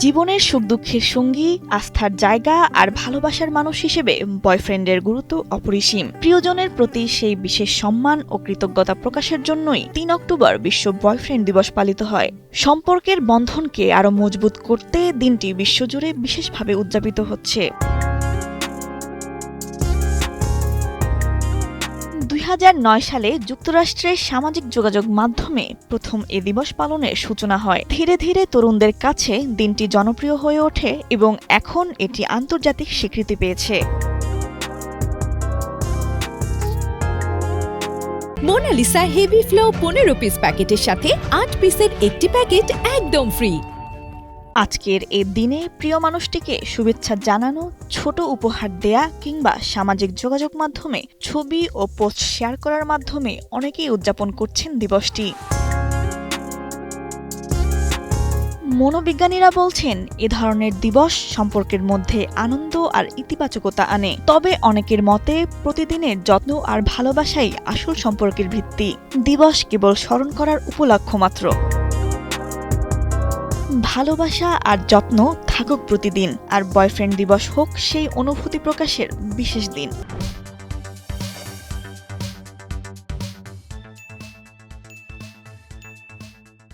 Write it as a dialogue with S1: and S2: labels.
S1: জীবনের সুখ দুঃখের সঙ্গী, আস্থার জায়গা আর ভালোবাসার মানুষ হিসেবে বয়ফ্রেন্ডের গুরুত্ব অপরিসীম। প্রিয়জনের প্রতি সেই বিশেষ সম্মান ও কৃতজ্ঞতা প্রকাশের জন্যই ৩ অক্টোবর বিশ্ব বয়ফ্রেন্ড দিবস পালিত হয়। সম্পর্কের বন্ধনকে আরও মজবুত করতে দিনটি বিশ্বজুড়ে বিশেষভাবে উদযাপিত হচ্ছে। ২০০৯ সালে যুক্তরাষ্ট্রের সামাজিক যোগাযোগ মাধ্যমে প্রথম এ দিবস পালনের সূচনা হয়। ধীরে ধীরে তরুণদের কাছে দিনটি জনপ্রিয় হয়ে ওঠে এবং এখন এটি আন্তর্জাতিক স্বীকৃতি পেয়েছে।
S2: মোনালিসা হেভি ফ্লো ১৫ পিস প্যাকেটের সাথে ৮ পিসের একটি প্যাকেট একদম ফ্রি।
S1: আজকের এই দিনে প্রিয় মানুষটিকে শুভেচ্ছা জানানো, ছোট উপহার দেয়া কিংবা সামাজিক যোগাযোগ মাধ্যমে ছবি ও পোস্ট শেয়ার করার মাধ্যমে অনেকেই উদযাপন করছেন দিবসটি। মনোবিজ্ঞানীরা বলছেন এ ধরনের দিবস সম্পর্কের মধ্যে আনন্দ আর ইতিবাচকতা আনে। তবে অনেকের মতে প্রতিদিনের যত্ন আর ভালোবাসাই আসল সম্পর্কের ভিত্তি। দিবস কেবল স্মরণ করার উপলক্ষ মাত্র। ভালোবাসা আর যত্ন থাকুক প্রতিদিন, আর বয়ফ্রেন্ড দিবস হোক সেই অনুভূতি প্রকাশের বিশেষ দিন।